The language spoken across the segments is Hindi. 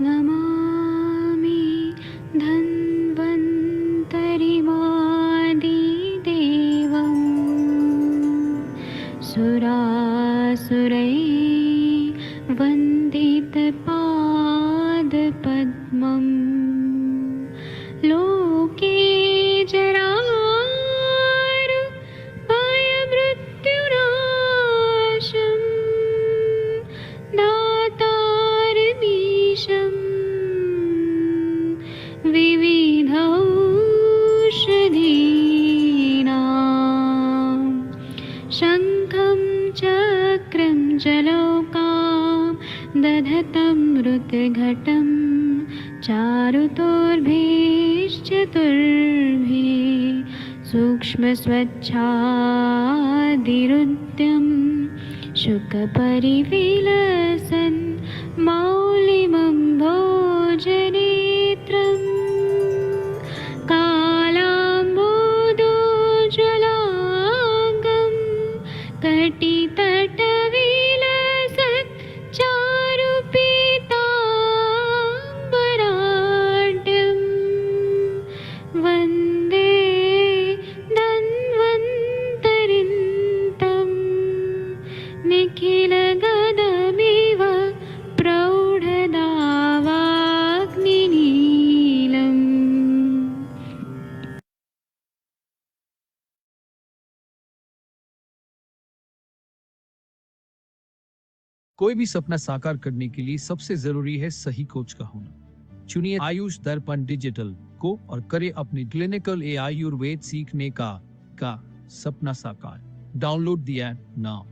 नमामि धन्वन्तरिमादिदेवम् सुरासुरैर्वन्दितपादपद्मम् लोके जरारुभयमृत्युनाशम् दातारमीशम् विविधौषधीनां शङ्खं चक्रं जलौकां दधतं मृतघटं चारुतोर्भिश्चतुर्भिः सूक्ष्मस्वच्छादिरुद्यं शुकपरिविलसन् मौलिमं भोजनेत्रम् कालाम्बोदोज्ज्वलाङ्गं कटितटविलसत् चारुपीताम्बराढ्यं वन्दे धन्वन्तरिन्तं निखिलगदमिव प्रौढदावाग्निनीलम्। कोई भी सपना साकार करने के लिए सबसे जरूरी है सही कोच का होना। चुनिए आयुष दर्पण डिजिटल को और करे अपनी क्लिनिकल आयुर्वेद सीखने का सपना साकार। Download the app now.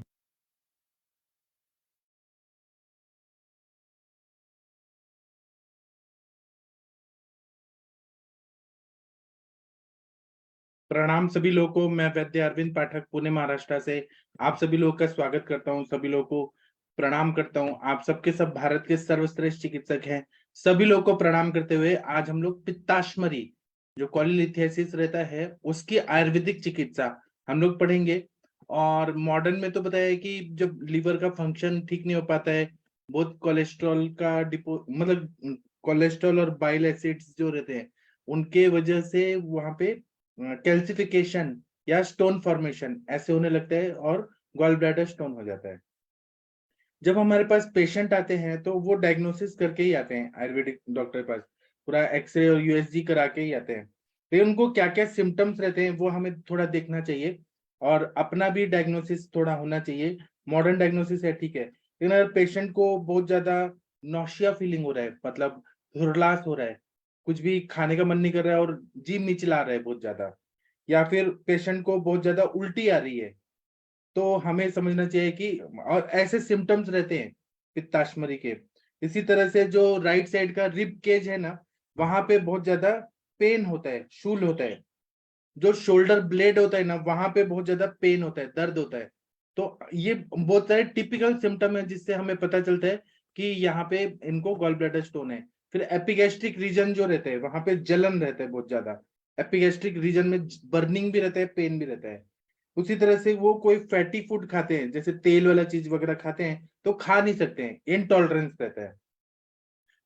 प्रणाम सभी लोगों को। मैं वैद्य अरविंद पाठक पुणे महाराष्ट्र से आप सभी लोगों का स्वागत करता हूं। सभी लोगों को प्रणाम करता हूं। आप सबके सब भारत के सर्वश्रेष्ठ चिकित्सक हैं। सभी लोगों को प्रणाम करते हुए आज हम लोग पित्ताश्मरी जो कॉलीलिथियासिस रहता है उसकी आयुर्वेदिक चिकित्सा हम लोग पढ़ेंगे। और मॉडर्न में तो पता है कि जब लीवर का फंक्शन ठीक नहीं हो पाता है, बहुत कोलेस्ट्रॉल का मतलब कोलेस्ट्रॉल और बाइल एसिड्स जो रहते हैं उनके वजह से वहां पे कैल्सिफिकेशन या स्टोन फॉर्मेशन ऐसे होने लगता है और गॉल ब्लैडर स्टोन हो जाता है। जब हमारे पास पेशेंट आते हैं तो वो डायग्नोसिस करके ही आते हैं आयुर्वेदिक डॉक्टर के पास, पूरा एक्सरे और यूएसजी करा के ही आते हैं। तो उनको क्या क्या सिम्टम्स रहते हैं वो हमें थोड़ा देखना चाहिए और अपना भी डायग्नोसिस थोड़ा होना चाहिए। मॉडर्न डायग्नोसिस है ठीक है, लेकिन अगर पेशेंट को बहुत ज्यादा नौशिया फीलिंग हो रहा है, मतलब हुरलास हो रहा है, कुछ भी खाने का मन नहीं कर रहा है और जी मिचला रहा है बहुत ज्यादा, या फिर पेशेंट को बहुत ज्यादा उल्टी आ रही है, तो हमें समझना चाहिए कि और ऐसे सिम्टम्स रहते हैं पित्ताश्मरी के। इसी तरह से जो राइट साइड का रिब केज है ना, वहां पे बहुत ज्यादा पेन होता है, शूल होता है। जो शोल्डर ब्लेड होता है ना, वहां पे बहुत ज्यादा पेन होता है, दर्द होता है। तो ये बहुत सारे टिपिकल सिम्टम है जिससे हमें पता चलता है कि यहाँ पे इनको गॉल ब्लैडर स्टोन है। फिर एपिगैस्ट्रिक रीजन जो रहते हैं वहां पे जलन रहता है बहुत ज्यादा। एपिगैस्ट्रिक रीजन में बर्निंग भी रहता है, पेन भी रहता है। उसी तरह से वो कोई फैटी फूड खाते हैं, जैसे तेल वाला चीज वगैरह खाते हैं तो खा नहीं सकते हैं, इनटॉलरेंस रहता है।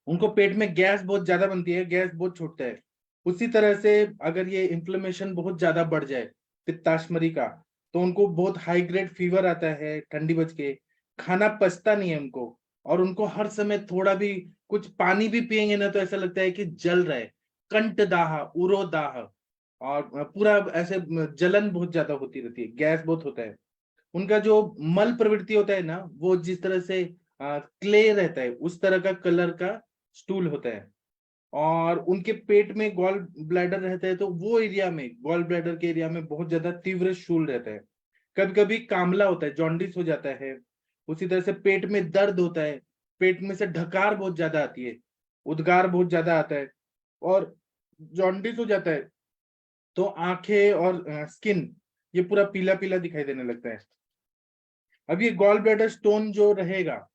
उनको पेट में गैस बहुत ज्यादा बनती है, गैस बहुत छूटता है। उसी तरह से अगर ये इन्फ्लेमेशन बहुत ज्यादा बढ़ जाए पित्ताश्मरी का, तो उनको बहुत हाई ग्रेड फीवर आता है, ठंडी बच के खाना पचता नहीं है उनको। और उनको हर समय थोड़ा भी कुछ पानी भी पिएंगे ना तो ऐसा लगता है कि जल रहा है, कंठदाह, उरोदाह, और पूरा ऐसे जलन बहुत ज्यादा होती रहती है, गैस बहुत होता है। उनका जो मल प्रवृत्ति होता है ना, वो जिस तरह से क्ले रहता है उस तरह का कलर का स्टूल होता है। और उनके पेट में गॉल ब्लैडर रहता है तो वो एरिया में, गॉल ब्लैडर के एरिया में बहुत ज्यादा तीव्र शूल रहता है। कभी कभी कामला होता है, जॉन्डिस हो जाता है। उसी तरह से पेट में दर्द होता है, पेट में से ढकार बहुत ज्यादा आती है, उद्गार बहुत ज्यादा आता है, और जॉन्डिस हो जाता है तो आंखें और स्किन ये पूरा पीला पीला दिखाई देने लगता है। अब ये गॉल ब्लैडर स्टोन जो रहेगा,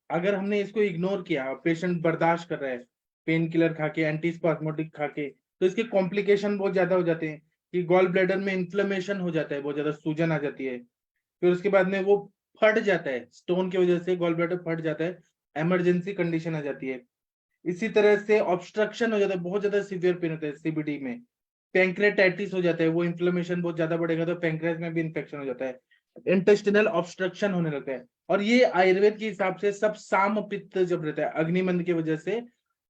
अगर हमने इसको इग्नोर किया, पेशेंट बर्दाश्त कर रहा है पेन किलर खा के, एंटीस्पास्मोटिक खा के, तो इसके कॉम्प्लिकेशन बहुत ज्यादा हो जाते हैं कि गॉल ब्लैडर में इन्फ्लेमेशन हो जाता है, बहुत ज्यादा सूजन आ जाती है। फिर उसके बाद में वो फट जाता है, स्टोन की वजह से गॉल ब्लैडर फट जाता है, इमरजेंसी कंडीशन आ जाती है। इसी तरह से ऑब्स्ट्रक्शन हो जाता है, बहुत ज्यादा सीवियर पेन होता है सीबीडी में। पैंक्रेटाइटिस हो जाता है, वो इन्फ्लेमेशन बहुत ज्यादा बढ़ेगा तो पैंक्रियास में भी इन्फेक्शन हो जाता है। इंटेस्टिनल ऑब्स्ट्रक्शन होने लगता है। और ये आयुर्वेद के हिसाब से सब साम पित्त जब रहता है अग्निमंद की वजह से,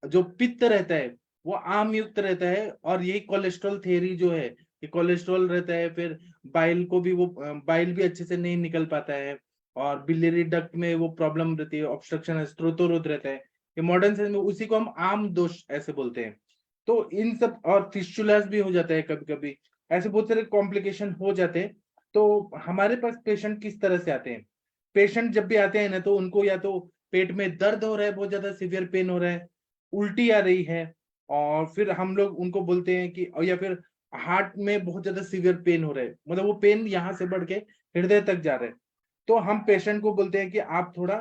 जो पित्त रहता है वो आम युक्त रहता है। और यही कोलेस्ट्रॉल थ्योरी जो है कि कोलेस्ट्रॉल रहता है, फिर बाइल को भी वो बाइल भी अच्छे से नहीं निकल पाता है, और बिलियरी डक्ट में वो प्रॉब्लम रहती है, ऑब्स्ट्रक्शन स्त्रोतोरोध रहता है। ये मॉडर्न साइंस में उसी को हम आम दोष ऐसे बोलते हैं। तो इन सब, और फिस्टुलास भी हो जाता है कभी कभी, ऐसे बहुत सारे कॉम्प्लिकेशन हो जाते हैं। तो हमारे पास पेशेंट किस तरह से आते हैं? पेशेंट जब भी आते हैं ना, तो उनको या तो पेट में दर्द हो रहा है, बहुत ज्यादा सीवियर पेन हो रहा है, उल्टी आ रही है, और फिर हम लोग उनको बोलते हैं कि, या फिर हार्ट में बहुत ज्यादा सीवियर पेन हो रहा है, मतलब वो पेन यहाँ से बढ़ के हृदय तक जा रहा है। तो हम पेशेंट को बोलते हैं कि आप थोड़ा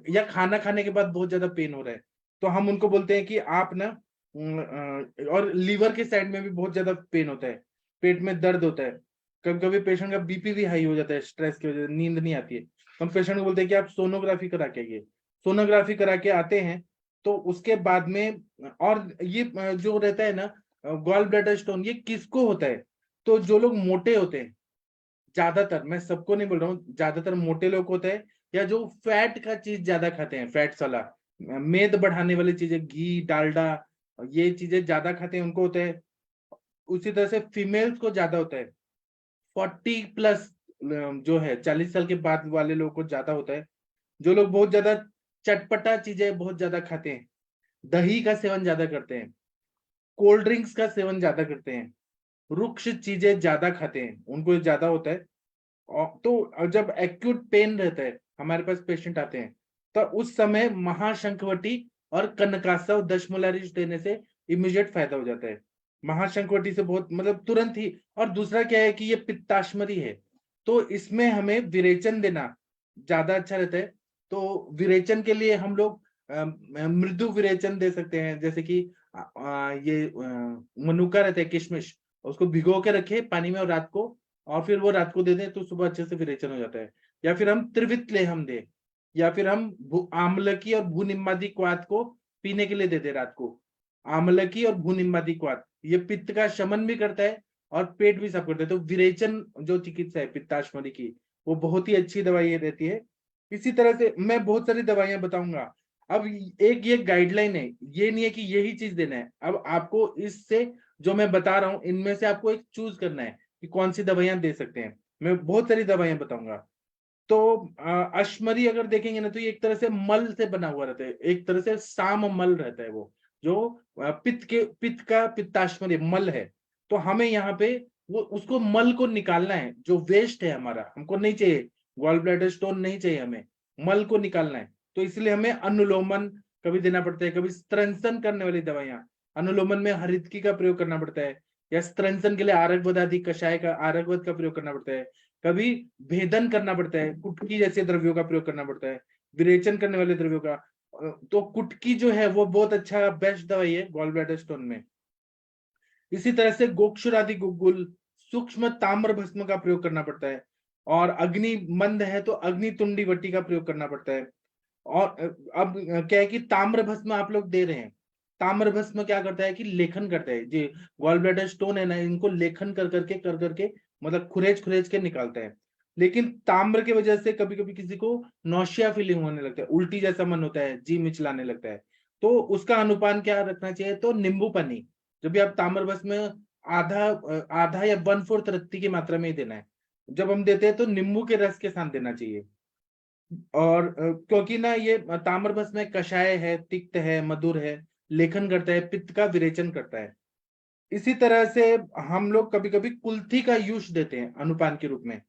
या खाना खाने के बाद बहुत ज्यादा पेन हो रहा है, तो हम उनको बोलते हैं कि आप ना और लीवर के साइड में भी बहुत ज्यादा पेन होता है, पेट में दर्द होता है, कभी कभी पेशेंट का बीपी भी हाई हो जाता है स्ट्रेस की वजह से, नींद नहीं आती है। हम पेशेंट को बोलते हैं कि आप सोनोग्राफी करा के आइए। सोनोग्राफी करा के आते हैं तो उसके बाद में, और ये जो रहता है ना गॉल ब्लैडर स्टोन, ये किसको होता है? तो जो लोग मोटे होते हैं, ज्यादातर, मैं सबको नहीं बोल रहा हूँ, ज्यादातर मोटे लोग होते हैं, या जो फैट का चीज ज्यादा खाते हैं, फैट्स वाला, मेद बढ़ाने वाली चीजें, घी डालडा, ये चीजें ज्यादा खाते हैं, उनको होता है। उसी तरह से फीमेल्स को ज्यादा होता है, 40+ जो है 40 साल के बाद वाले लोगों को ज्यादा होता है। जो लोग बहुत ज्यादा चटपटा चीजें बहुत ज्यादा खाते हैं, दही का सेवन ज्यादा करते हैं, कोल्ड ड्रिंक्स का सेवन ज्यादा करते हैं, रुक्ष चीजें ज्यादा खाते हैं, उनको ज्यादा होता है। तो जब एक्यूट पेन रहता है, हमारे पास पेशेंट आते हैं, तो उस समय महाशंखवटी और कनकासव दशमोलारिज देने से इमीडिएट फायदा हो जाता है। महाशंखवटी से बहुत, मतलब तुरंत ही। और दूसरा क्या है कि ये पित्ताश्मरी है, तो इसमें हमें विरेचन देना ज्यादा अच्छा रहता है। तो विरेचन के लिए हम लोग मृदु विरेचन दे सकते हैं, जैसे कि ये मनुका रहता है, किशमिश, उसको भिगो के रखे पानी में और रात को, और फिर वो रात को दे दें तो सुबह अच्छे से विरेचन हो जाता है। या फिर हम त्रिवित लेहम दे, या फिर हम आमलकी और भूनिम्बादी क्वाथ को पीने के लिए दे दे रात को। आमलकी और भूनिम्बादी क्वाथ ये पित्त का शमन भी करता है और पेट भी साफ करता है। तो विरेचन जो चिकित्सा है पित्ताश्मरी की, वो बहुत ही अच्छी दवाई रहती है। इसी तरह से मैं बहुत सारी दवाइयां बताऊंगा। अब एक ये गाइडलाइन है, ये नहीं है कि यही चीज देना है। अब आपको इससे जो मैं बता रहा हूँ, इनमें से आपको एक चूज करना है कि कौन सी दवाइयां दे सकते हैं। मैं बहुत सारी दवाइयां बताऊंगा। तो अश्मरी अगर देखेंगे ना, तो ये एक तरह से मल से बना हुआ रहता है, एक तरह से साम मल रहता है वो, जो पित्त का पित्ताश्मरी मल है। तो हमें यहाँ पे वो उसको मल को निकालना है, जो वेस्ट है हमारा, हमको नहीं चाहिए, गॉल ब्लैडर स्टोन नहीं चाहिए हमें, मल को निकालना है। तो इसलिए हमें अनुलोमन कभी देना पड़ता है, कभी स्त्रंसन करने वाली दवाइयां, अनुलोमन में हरितकी का प्रयोग करना पड़ता है, या स्त्रंसन के लिए आरगवद आदि कषाय का, आरगवद का प्रयोग करना पड़ता है। कभी भेदन करना पड़ता है, कुटकी जैसे द्रव्यों का प्रयोग करना पड़ता है, विरेचन करने वाले द्रव्यों का। तो कुटकी जो है वो बहुत अच्छा बेस्ट दवाई है गॉल ब्लैडर स्टोन में। इसी तरह से गोक्षुर आदि गुग्गुल, सूक्ष्म ताम्र भस्म का प्रयोग करना पड़ता है। और अग्नि मंद है तो अग्नि तुंडी वट्टी का प्रयोग करना पड़ता है। और अब क्या है कि ताम्र भस्म आप लोग दे रहे हैं, ताम्र भस्म क्या करता है कि लेखन करता है, जी गॉल ब्लैडर स्टोन है ना, इनको लेखन कर करके मतलब खुरेज खुरेज के निकालता है। लेकिन ताम्र की वजह से कभी कभी किसी को नौशिया फीलिंग होने लगता है, उल्टी जैसा मन होता है, जी मिचलाने लगता है। तो उसका अनुपान क्या रखना चाहिए? तो नींबू पानी, जब भी आप ताम्र भस्म आधा आधा या 1/4 रत्ती की मात्रा में ही देना है। जब हम देते हैं तो नींबू के रस के साथ देना चाहिए। और क्योंकि ना ये ताम्र भस्म में कषाय है, तिक्त है, मधुर है, लेखन करता है, पित्त का विरेचन करता है। इसी तरह से हम लोग कभी कभी कुल्थी का यूज देते हैं अनुपान के रूप में।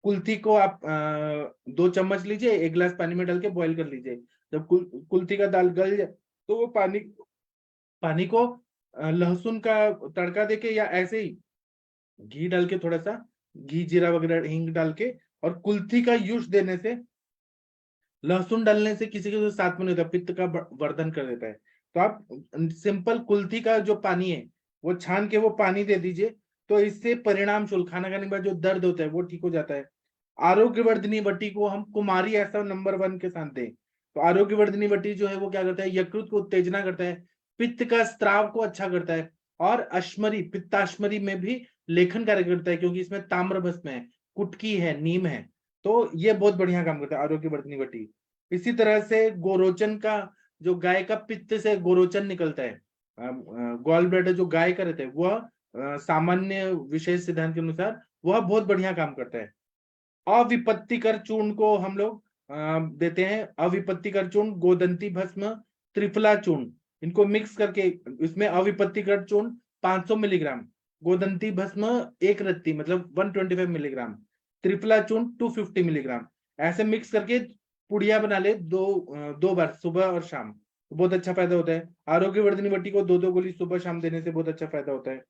कुल्थी को आप 2 चम्मच लीजिए, 1 गिलास पानी में डाल के बॉईल कर लीजिए। जब कुल्थी का दाल गल जाए तो वो पानी को लहसुन का तड़का देके, या ऐसे ही घी डाल के, थोड़ा सा घी जीरा वगैरह हींग डाल के, और कुल्थी का यूज देने से, लहसुन डालने से किसी के साथ में नहीं होता, पित्त का वर्धन कर देता है। तो आप सिंपल कुल्थी का जो पानी है वो छान के वो पानी दे दीजिए, तो इससे परिणाम शुल्क, खाना खाने के बाद जो दर्द होता है वो ठीक हो जाता है। आरोग्यवर्धिनी वटी को हम कुमारी ऐसा नंबर 1 के साथ दें, तो आरोग्यवर्धिनी वटी जो है वो क्या करता है, यकृत को उत्तेजना करता है, पित्त का स्त्राव को अच्छा करता है, और अश्मरी पित्ताश्मरी में भी लेखन कार्य करता है, क्योंकि इसमें ताम्र भस्म है, कुटकी है, नीम है, तो ये बहुत बढ़िया काम करता है आरोग्यवर्धिनी वटी। इसी तरह से गोरोचन का, जो गाय का पित्त से गोरोचन निकलता है, गॉल ब्लैडर जो गाय का रहता है, वह सामान्य विशेष सिद्धांत के अनुसार वह बहुत बढ़िया काम करता है। अविपत्तिकर चूर्ण को हम लोग देते हैं, अविपत्तिकर चूर्ण, गोदंती भस्म, त्रिफला चूर्ण, इनको मिक्स करके, इसमें अविपत्तिकर चूर्ण 500 मिलीग्राम, गोदंती भस्म 1 रत्ती मतलब 125 मिलीग्राम, त्रिफला चूर्ण 250 मिलीग्राम, ऐसे मिक्स करके पुड़िया बना ले दो बार सुबह और शाम, तो बहुत अच्छा फायदा होता है। आरोग्यवर्धिनी वटी को 2-2 गोली सुबह शाम देने से बहुत अच्छा फायदा होता है।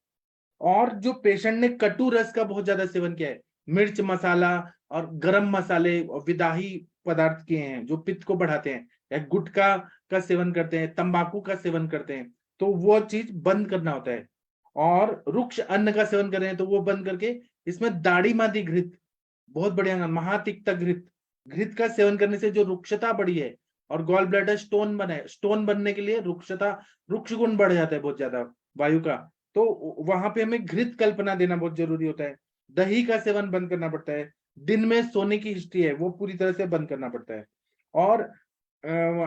और जो पेशेंट ने कटु रस का बहुत ज्यादा सेवन किया है, मिर्च मसाला और गरम मसाले और विदाही पदार्थ किए हैं जो पित्त को बढ़ाते हैं, या गुटखा का सेवन करते हैं, तंबाकू का सेवन करते हैं, तो वो चीज बंद करना होता है। और रुक्ष अन्न का सेवन कर रहे हैं तो वो बंद करके, इसमें दाढ़ी मादी घृत बहुत बढ़िया, महातिक्ता घृत, घृत का सेवन करने से जो रुक्षता बढ़ी है और गॉल ब्लैडर स्टोन बने, स्टोन बनने के लिए रुक्षता, रुक्ष गुण बढ़ जाता है बहुत ज्यादा वायु का, तो वहां पे हमें घृत कल्पना देना बहुत जरूरी होता है। दही का सेवन बंद करना पड़ता है, दिन में सोने की हिस्ट्री है वो पूरी तरह से बंद करना पड़ता है। और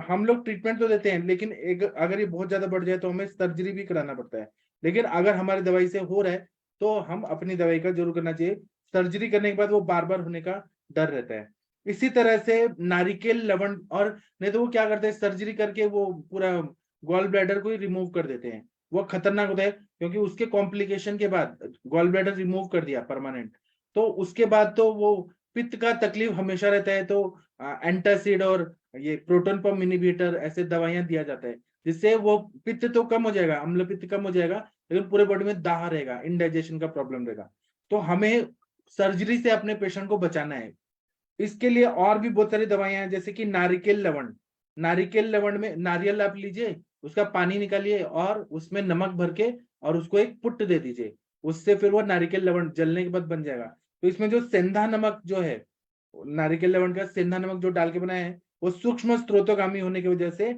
हम लोग ट्रीटमेंट तो देते हैं, लेकिन अगर ये बहुत ज्यादा बढ़ जाए तो हमें सर्जरी भी कराना पड़ता है, लेकिन अगर हमारी दवाई से हो रहा है तो हम अपनी दवाई का जरूर करना चाहिए, सर्जरी करने के बाद वो बार बार होने का डर रहता है। इसी तरह से नारिकेल लवण, और नहीं तो वो क्या करते हैं, सर्जरी करके वो पूरा गॉल ब्लैडर को ही रिमूव कर देते हैं, वो खतरनाक होता है, क्योंकि उसके कॉम्प्लिकेशन के बाद गॉल ब्लैडर रिमूव कर दिया परमानेंट, तो उसके बाद तो वो पित्त का तकलीफ हमेशा रहता है, तो एंटासिड और ये प्रोटोन पंप इनहिबिटर ऐसे दवाइयां दिया जाता है, जिससे वो पित्त तो कम हो जाएगा, अम्ल पित्त कम हो जाएगा, लेकिन पूरे बॉडी में दाह रहेगा, इनडाइजेशन का प्रॉब्लम रहेगा। तो हमें सर्जरी से अपने पेशेंट को बचाना है। इसके लिए और भी बहुत सारी दवाइयां हैं, जैसे कि नारिकेल लवण, नारिकेल लवण में नारियल आप लीजिए, उसका पानी निकालिए और उसमें नमक भर के और उसको एक पुट्ट दे दीजिए, उससे फिर वो नारिकेल लवण जलने के बाद बन जाएगा। तो इसमें जो सेंधा नमक जो है, नारिकेल लवण का सेंधा नमक जो डाल के बनाया है, वो सूक्ष्म स्त्रोतोगामी होने की वजह से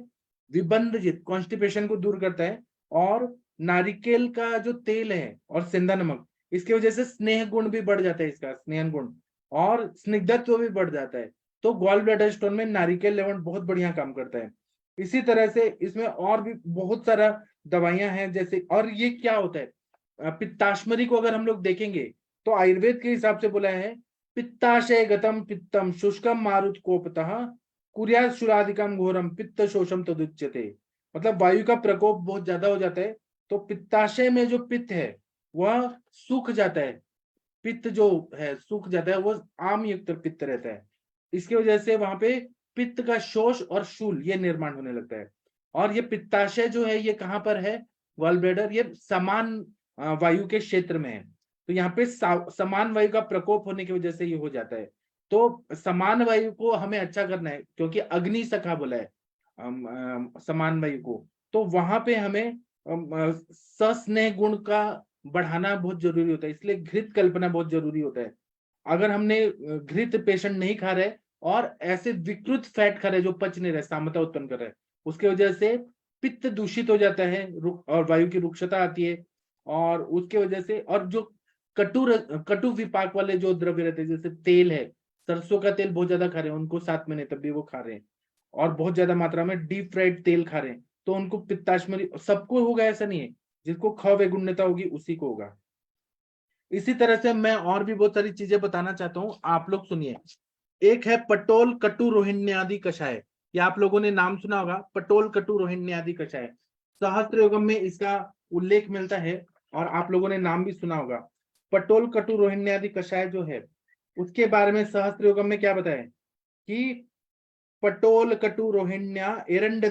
विबंधजित कॉन्स्टिपेशन को दूर करता है, और नारिकेल का जो तेल है और सेंधा नमक, इसकी वजह से स्नेह गुण भी बढ़ जाता है, इसका स्नेहन गुण और स्निग्धत्व भी बढ़ जाता है। तो गॉल ब्लैडर स्टोन में नारिकेल लवण बहुत बढ़िया काम करता है। इसी तरह से इसमें और भी बहुत सारा दवाइयां हैं, जैसे, और ये क्या होता है, पित्ताश्मरी को अगर हम लोग देखेंगे तो आयुर्वेद के हिसाब से बोला है, पित्ताशय गतम पित्तम शुष्कम मारुत कोपतः कुर्यात शुराधिकम घोरम पित्त शोषम तदुच्यते, मतलब वायु का प्रकोप बहुत ज्यादा हो जाता है तो पित्ताशय में जो पित्त है वह सूख जाता है, पित्त जो है सूख जाता है, वो आम युक्त पित्त रहता है, इसकी वजह से वहां पे पित्त का शोष और शूल ये निर्माण होने लगता है। और ये पित्ताशय जो है ये कहाँ पर है, गॉल ब्लैडर, ये समान वायु के क्षेत्र में है, तो यहाँ पे समान वायु का प्रकोप होने की वजह से ये हो जाता है। तो समान वायु को हमें अच्छा करना है, क्योंकि अग्नि सखा बोला है समान वायु को, तो वहां पे हमें सस्नेह गुण का बढ़ाना बहुत जरूरी होता है, इसलिए घृत कल्पना बहुत जरूरी होता है। अगर हमने घृत पेशेंट नहीं खा रहे और ऐसे विकृत फैट खा रहे जो पच नहीं रहे, सामता उत्पन्न कर रहे, उसके वजह से पित्त दूषित हो जाता है और वायु की रुक्षता आती है, और उसके वजह से, और जो कटु विपाक वाले जो द्रव्य रहते हैं, जैसे तेल है, सरसों का तेल बहुत ज्यादा खा रहे हैं उनको 7 महीने तब भी वो खा रहे हैं, और बहुत ज्यादा मात्रा में डीप फ्राइड तेल खा रहे हैं, तो उनको पित्ताश्मरी सबको होगा ऐसा नहीं है, जिसको ख वैगुण्यता होगी उसी को होगा। इसी तरह से मैं और भी बहुत सारी चीजें बताना चाहता हूँ, आप लोग सुनिए। एक है पटोल कटु रोहिण्यादि कषाय, ये आप लोगों ने नाम सुना होगा, पटोल कटु रोहिण्यादि कषाय, सहस्त्र योगम में इसका उल्लेख मिलता है और आप लोगों ने नाम भी सुना होगा। पटोल कटु रोहिण्यादि कषाय जो है उसके बारे में सहस्त्र योगम में क्या बताया कि पटोल कटु रोहिण्या एरंड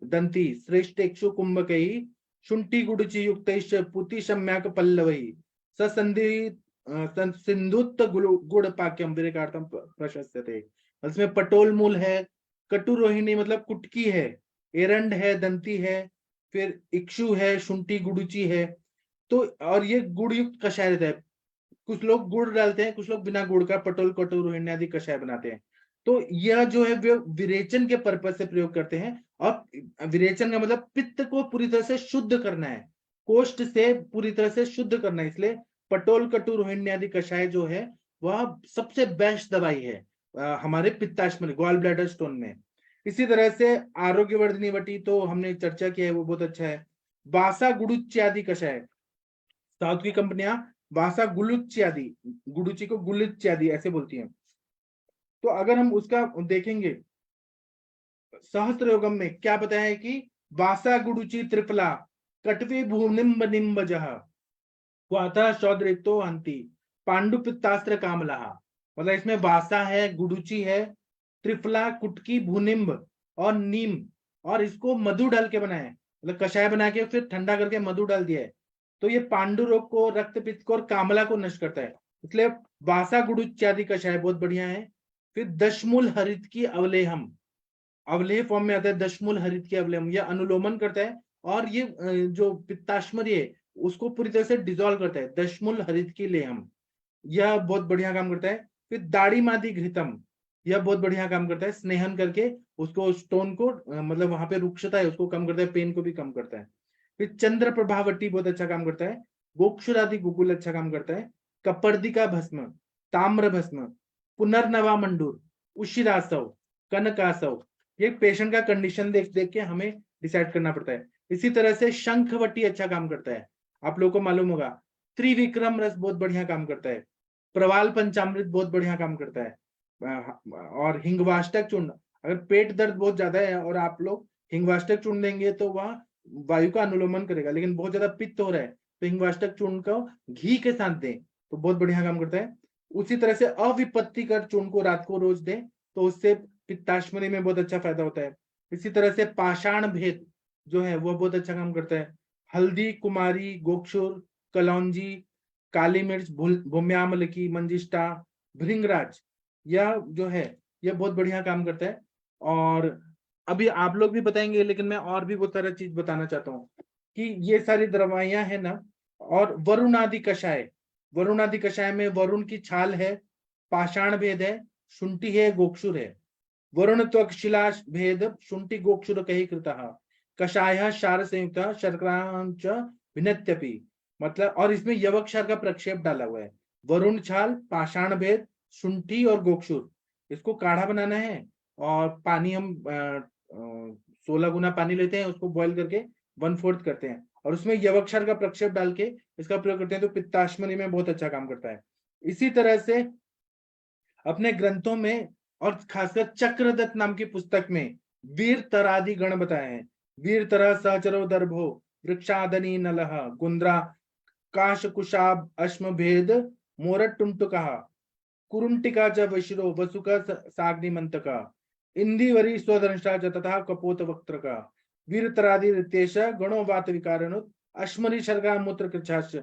दंती श्रेष्ठेक्षु कुंभकई शुंठी गुड़ची युक्तैश्च पुति सम्यक पल्लवई ससंधि सिंधुत्त गुड़ पाक्यम विरेकार्थम प्रशस्यते। इसमें पटोल मूल है, कटु रोहिणी मतलब कुटकी है, एरंड है, दंती है, फिर इक्षु है, शुंठी गुड़ची है, तो और ये गुड़ युक्त कषाय रहता है, कुछ लोग गुड़ डालते हैं, कुछ लोग बिना गुड़ का पटोल कटु रोहिणी आदि कषाय बनाते हैं। तो यह जो है वो विरेचन के पर्पज से प्रयोग करते हैं, और विरेचन का मतलब पित्त को पूरी तरह से शुद्ध करना है, कोष्ठ से पूरी तरह से शुद्ध करना है। इसलिए पटोल कटु रोहिणी आदि कषाय जो है वह सबसे बेस्ट दवाई है हमारे पित्ताश्म गॉल ब्लैडर स्टोन में। इसी तरह से आरोग्यवर्धिनी वटी तो हमने चर्चा किया है, वो बहुत अच्छा है। वासा गुडुच्चादि कषाय, साउथ की कंपनियां वासा गुलुच्चादि, गुडुची को गुलुच्चादि ऐसे बोलती हैं। तो अगर हम उसका देखेंगे सहस्त्र योगम में क्या बताया है कि वासा गुडुची त्रिफला कटवी भूनिम्ब निम्बजह क्वाथा शौद्रितो हंति पांडु पित्तास्त्र कामलहा। मतलब इसमें वासा है, गुडुची है, त्रिफला, कुटकी, भूनिम्ब और नीम, और इसको मधु डाल के बनाया है, मतलब कषाय बना के फिर ठंडा करके मधु डाल दिया है। तो ये पांडु रोग को, रक्त पित्त को और कामला को नष्ट करता है, इसलिए वासा गुडुच्यादि कषाय बहुत बढ़िया है। फिर दशमूल हरित की अवलेहम, अवलेह फॉर्म में आता है दशमूल हरित की अवलेहम, यह अनुलोमन करता है और ये जो पित्ताश्मरी है उसको पूरी तरह से डिजोल्व करता है। दशमूल हरित की लेहम, यह बहुत बढ़िया काम करता है। फिर दाढ़ी मादी घृतम, यह बहुत बढ़िया काम करता है, स्नेहन करके उसको स्टोन को मतलब वहां पे रुक्षता है उसको कम करता है, पेन को भी कम करता है। फिर चंद्र प्रभावटी बहुत अच्छा काम करता है। गोक्षुरादि गुगुल अच्छा काम करता है। कपर्दिका भस्म, ताम्र भस्म, पुनर्नवा मंडूर, उशिरासव, कनकासव, ये पेशेंट का कंडीशन देख देख के हमें डिसाइड करना पड़ता है। इसी तरह से शंखवटी अच्छा काम करता है, आप लोगों को मालूम होगा। त्रिविक्रम रस बहुत बढ़िया काम करता है। प्रवाल पंचामृत बहुत बढ़िया काम करता है। और हिंगवाष्टक चूर्ण, अगर पेट दर्द बहुत ज्यादा है और आप लोग हिंगवाष्टक चूर्ण देंगे तो वह वायु का अनुलोमन करेगा, लेकिन बहुत ज्यादा पित्त हो रहा है तो हिंगवाष्टक चूर्ण को घी के साथ दें तो बहुत बढ़िया काम करता है। उसी तरह से अविपत्तिकर चूर्ण को रात को रोज दें तो उससे पित्ताश्मरी में बहुत अच्छा फायदा होता है। इसी तरह से पाषाण भेद जो है वह बहुत अच्छा काम करता है। हल्दी, कुमारी, गोक्षुर, कलौंजी, काली मिर्च, भूम्यामल की, मंजिष्ठा, भृंगराज, यह जो है यह बहुत बढ़िया काम करता है। और अभी आप लोग भी बताएंगे, लेकिन मैं और भी बहुत सारा चीज बताना चाहता हूँ कि ये सारी दवाइयां है ना। और वरुणादि कषाय, वरुणादि कषाय में वरुण की छाल है, पाषाण भेद है, शुंठी है, गोक्षुर है। वरुण त्वक शिलाश भेद शुंठी गोक्षुर कही कृतः कषाय शार संयुक्त शर्करांच भिन्नत्यपि, मतलब और इसमें यवक्षार का प्रक्षेप डाला हुआ है। वरुण छाल, पाषाण भेद, शुंठी और गोक्षुर, इसको काढ़ा बनाना है और पानी हम 16 गुना पानी लेते हैं, उसको बॉईल करके 1/4 करते हैं और उसमें यवक्षार का प्रक्षेप डाल के इसका प्रयोग करते हैं तो पित्ताश्मनी में बहुत अच्छा काम करता है। इसी तरह से अपने ग्रंथों में और खासकर चक्रदत्त नाम की पुस्तक में वीर तरादि गण बताए हैं। वीर तरह सहचरो दर्भो वृक्षादनी नलह गुंद्रा काश कुशाब अश्म भेद मोरट टुंटुका कुरुंटिका च वशिरो वसुका साग्निमंतका इंदिवरी स्वधर्षा च तथा कपोत वक्त्रका वीरतरादि रितेश गणो वात विकारणुत अश्मरी शर्गा मूत्र कृच्छाश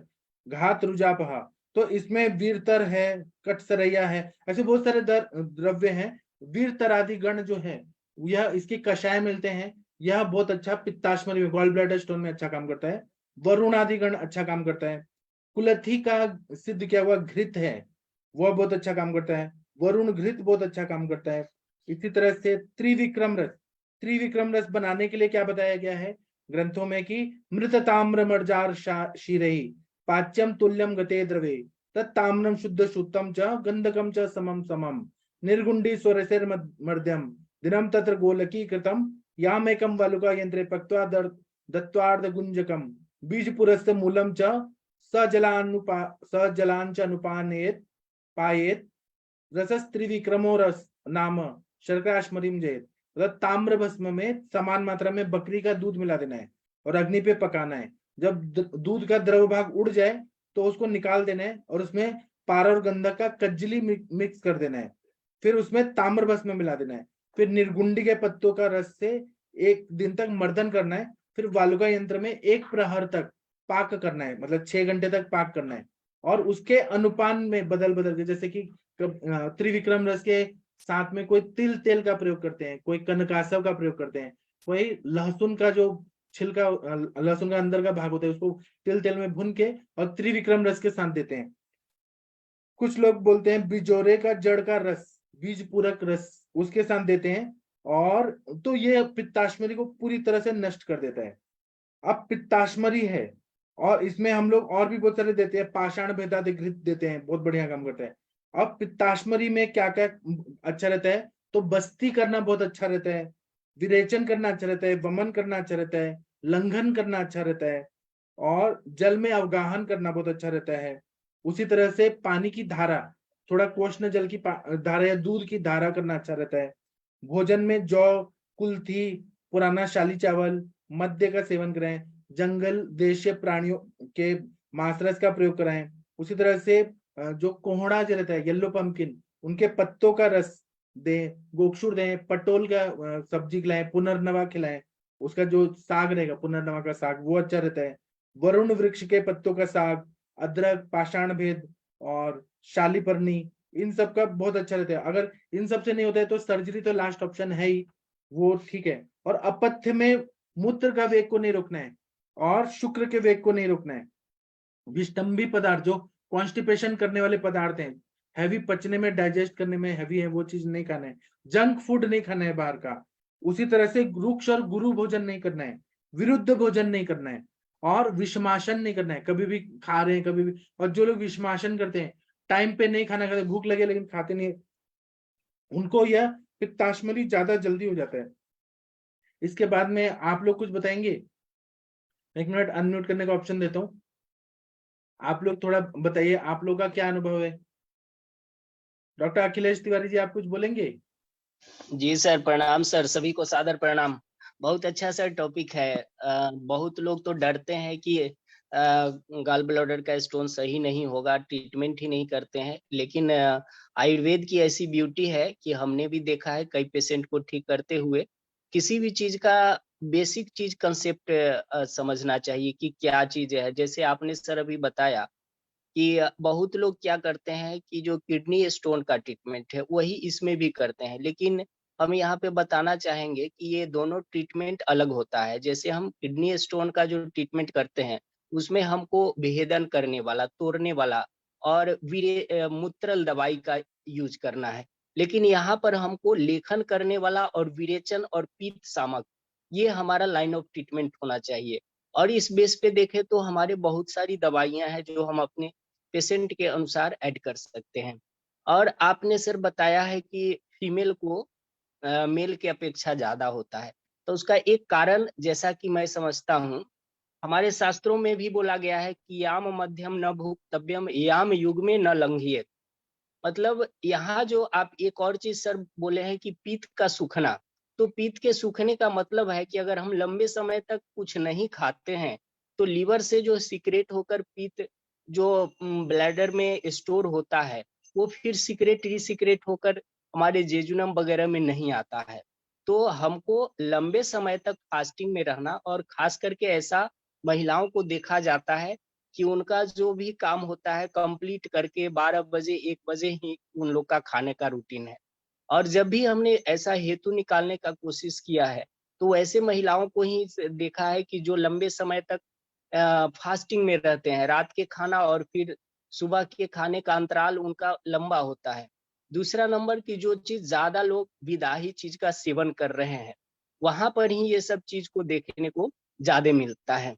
घात रुजापहा। तो इसमें वीरतर है, कटसरैया है, ऐसे बहुत सारे द्रव्य हैं। वीरतरादि गण जो है यह इसके कषाय मिलते हैं, यह बहुत अच्छा पित्ताश्मरी में, गॉल ब्लैडर स्टोन में अच्छा काम करता है। वरुणादि गण अच्छा काम करता है। कुलथी का सिद्ध किया हुआ घृत है वह बहुत अच्छा काम करता है। वरुण घृत बहुत अच्छा काम करता है। इसी तरह से त्रिविक्रम रस, त्रिविक्रम रस बनाने के लिए क्या बताया गया है ग्रंथों में कि मृत ताम्र मर्जार शीरही पाच्यम तुल्यम गते द्रवे तत्ताम्रम शुद्ध शुद्धम च गंधकम च समम समम निर्गुंडी स्वरसेर मध्यम दिनम तत्र गोलकी कृतम यामेकम वालुका यंत्रे पक्त्वा दत्वार्ध गुंजकम बीज पुरस्त मूलम च सजलांच अनुपानेत पायेत रसस्त्रिविक्रमो रस नाम शर्कराश्मरीम जयेत। मतलब ताम्र भस्म में समान मात्रा में बकरी का दूध मिला देना है और अग्नि पे पकाना है। जब दूध का द्रव भाग उड़ जाए तो उसको निकाल देना है और उसमें पारा और गंधक का कज्जली मिक्स कर देना है, फिर उसमें ताम्र भस्म मिला देना है, फिर निर्गुंडी के पत्तों का रस से 1 दिन तक मर्दन करना है, फिर वालुका यंत्र में 1 प्रहर तक पाक करना है, मतलब 6 घंटे तक पाक करना है। और उसके अनुपान में बदल बदल के, जैसे कि त्रिविक्रम रस के साथ में कोई तिल तेल का प्रयोग करते हैं, कोई कनकासव का प्रयोग करते हैं, कोई लहसुन का जो छिलका, लहसुन का अंदर का भाग होता है उसको तिल तेल में भून के और त्रिविक्रम रस के साथ देते हैं। कुछ लोग बोलते हैं बिजोरे का जड़ का रस, बीज पूरक रस उसके साथ देते हैं, और तो ये पित्ताश्मरी को पूरी तरह से नष्ट कर देता है। अब पित्ताश्मरी है, और इसमें हम लोग और भी बहुत सारे देते हैं, पाषाण भेदाधिकृत देते हैं, बहुत बढ़िया काम करता है। अब पित्ताश्मरी में क्या क्या अच्छा रहता है, तो बस्ती करना बहुत अच्छा रहता है, विरेचन करना अच्छा रहता है, वमन करना अच्छा रहता है, लंघन करना अच्छा रहता है, और जल में अवगाहन करना बहुत अच्छा रहता है। उसी तरह से पानी की धारा, थोड़ा क्वोष्ण जल की धारा या दूध की धारा करना अच्छा रहता है। भोजन में जौ, कुल्थी, पुराना शाली चावल, मद्य का सेवन करें, जंगल देशीय प्राणियों के मांसरस का प्रयोग कराएं। उसी तरह से जो कोहड़ा जो रहता है, येलो पम्पकिन, उनके पत्तों का रस दें, गोक्षुर दें, पटोल का सब्जी खिलाएं, पुनर्नवा खिलाएं, उसका जो साग रहेगा पुनर्नवा का साग वो अच्छा रहता है। वरुण वृक्ष के पत्तों का साग, अदरक, पाषाण भेद और शालीपर्णी, इन सब का बहुत अच्छा रहता है। अगर इन सब से नहीं होता है तो सर्जरी तो लास्ट ऑप्शन है ही, वो ठीक है। और अपथ्य में मूत्र का वेग को नहीं रोकना है, और शुक्र के वेग को नहीं रोकना है। विष्टम्भी पदार्थ जो कॉन्स्टिपेशन करने वाले पदार्थ हैं, हैवी पचने में, डाइजेस्ट करने में हैवी है, वो चीज नहीं खाना है। जंक फूड नहीं खाना है बाहर का। उसी तरह से रुक्ष और गुरु भोजन नहीं करना है, विरुद्ध भोजन नहीं करना है, और विषमाशन नहीं करना है। कभी भी खा रहे हैं कभी भी, और जो लोग विषमाशन करते हैं, टाइम पे नहीं खाना खाते, भूख लगे लेकिन खाते नहीं, उनको यह पित्ताश्मरी ज्यादा जल्दी हो जाता है। इसके बाद में आप लोग कुछ बताएंगे? एक मिनट अनम्यूट करने का ऑप्शन देता हूँ, आप लोग थोड़ा बताइए, आप लोग का क्या अनुभव है? डॉक्टर अखिलेश तिवारी जी, आप कुछ बोलेंगे? जी सर, प्रणाम सर, सभी को सादर प्रणाम। बहुत अच्छा सर टॉपिक है। बहुत लोग तो डरते हैं कि गॉल ब्लैडर का स्टोन सही नहीं होगा, ट्रीटमेंट ही नहीं करते हैं, लेकिन आयुर्वेद की ऐसी ब्यूटी है कि हमने भी देखा है कई पेशेंट को ठीक करते हुए। किसी भी चीज का बेसिक चीज कंसेप्ट समझना चाहिए कि क्या चीज है। जैसे आपने सर अभी बताया कि बहुत लोग क्या करते हैं कि जो किडनी स्टोन का ट्रीटमेंट है वही इसमें भी करते हैं, लेकिन हम यहाँ पे बताना चाहेंगे कि ये दोनों ट्रीटमेंट अलग होता है। जैसे हम किडनी स्टोन का जो ट्रीटमेंट करते हैं उसमें हमको भेदन करने वाला, तोड़ने वाला और मूत्रल दवाई का यूज करना है, लेकिन यहाँ पर हमको लेखन करने वाला और विरेचन और पित्त शामक, ये हमारा लाइन ऑफ ट्रीटमेंट होना चाहिए। और इस बेस पे देखें तो हमारे बहुत सारी दवाइयां हैं जो हम अपने पेशेंट के अनुसार ऐड कर सकते हैं। और आपने सर बताया है कि फीमेल को मेल की अपेक्षा ज्यादा होता है, तो उसका एक कारण जैसा कि मैं समझता हूँ, हमारे शास्त्रों में भी बोला गया है कि याम मध्यम न भुक्तव्यम याम युग में न लंघियेत। मतलब यहाँ जो आप एक और चीज सर बोले हैं कि पित्त का सूखना, तो पित्त के सूखने का मतलब है कि अगर हम लंबे समय तक कुछ नहीं खाते हैं तो लीवर से जो सीक्रेट होकर पित्त जो ब्लैडर में स्टोर होता है वो फिर सीक्रेट रिसीक्रेट होकर हमारे जेजुनम वगैरह में नहीं आता है। तो हमको लंबे समय तक फास्टिंग में रहना, और खास करके ऐसा महिलाओं को देखा जाता है कि उनका जो भी काम होता है कंप्लीट करके 12 बजे 1 बजे ही उन लोग का खाने का रूटीन है। और जब भी हमने ऐसा हेतु निकालने का कोशिश किया है तो ऐसे महिलाओं को ही देखा है कि जो लंबे समय तक फास्टिंग में रहते हैं, रात के खाना और फिर सुबह के खाने का अंतराल उनका लंबा होता है। दूसरा नंबर की जो चीज ज्यादा लोग विदाही चीज का सेवन कर रहे हैं, वहां पर ही ये सब चीज को देखने को ज्यादा मिलता है।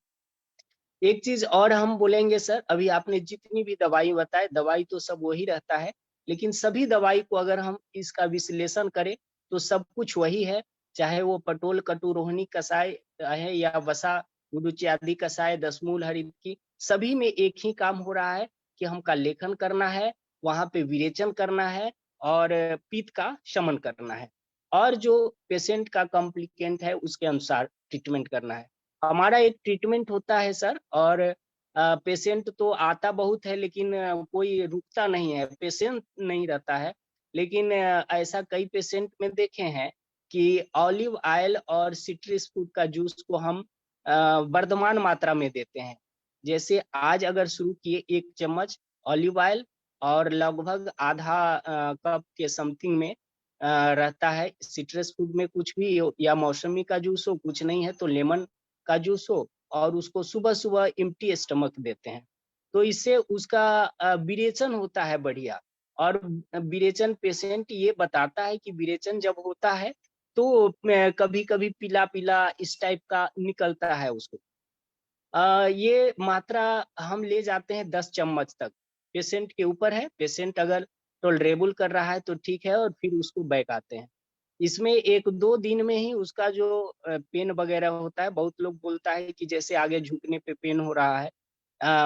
एक चीज और हम बोलेंगे सर, अभी आपने जितनी भी दवाई बताए, दवाई तो सब वही रहता है, लेकिन सभी दवाई को अगर हम इसका विश्लेषण करें तो सब कुछ वही है। चाहे वो पटोल कटुरोहिणी कषाय है या वसा गुडुचि आदि कषाय, दसमूल हरित की, सभी में एक ही काम हो रहा है कि हमका लेखन करना है, वहां पे विरेचन करना है और पित्त का शमन करना है, और जो पेशेंट का कॉम्प्लिकेंट है उसके अनुसार ट्रीटमेंट करना है। हमारा एक ट्रीटमेंट होता है सर, और पेशेंट तो आता बहुत है लेकिन कोई रुकता नहीं है, पेशेंट नहीं रहता है। लेकिन ऐसा कई पेशेंट में देखे हैं कि ऑलिव ऑयल और सिट्रस फ्रूट का जूस को हम वर्धमान मात्रा में देते हैं। जैसे आज अगर शुरू किए 1 चम्मच ऑलिव ऑयल और लगभग आधा कप के समथिंग में रहता है सिट्रस फ्रूट में, कुछ भी हो, या मौसमी का जूस हो, कुछ नहीं है तो लेमन का जूस हो, और उसको सुबह सुबह एम्प्टी स्टमक देते हैं। तो इससे उसका विरेचन होता है बढ़िया, और विरेचन पेशेंट ये बताता है कि विरेचन जब होता है तो कभी कभी पीला पीला इस टाइप का निकलता है उसको। ये मात्रा हम ले जाते हैं 10 चम्मच तक, पेशेंट के ऊपर है। पेशेंट अगर टॉलरेबल कर रहा है तो ठीक है, और फिर उसको बैक आते हैं। इसमें 1-2 दिन में ही उसका जो पेन वगैरह होता है, बहुत लोग बोलता है कि जैसे आगे झुकने पे पेन हो रहा है,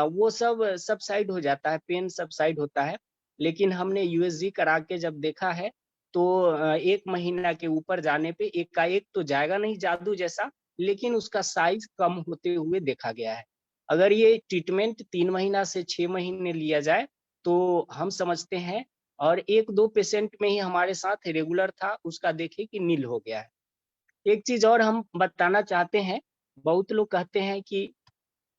वो सब सबसाइड हो जाता है, पेन सबसाइड होता है। लेकिन हमने यूएसजी करा के जब देखा है तो 1 महीना के ऊपर जाने पे एकाएक तो जाएगा नहीं जादू जैसा, लेकिन उसका साइज कम होते हुए देखा गया है। अगर ये ट्रीटमेंट 3 महीना से 6 महीने लिया जाए तो हम समझते हैं, और 1-2 पेशेंट में ही हमारे साथ रेगुलर था, उसका देखे कि नील हो गया है। एक चीज और हम बताना चाहते हैं, बहुत लोग कहते हैं कि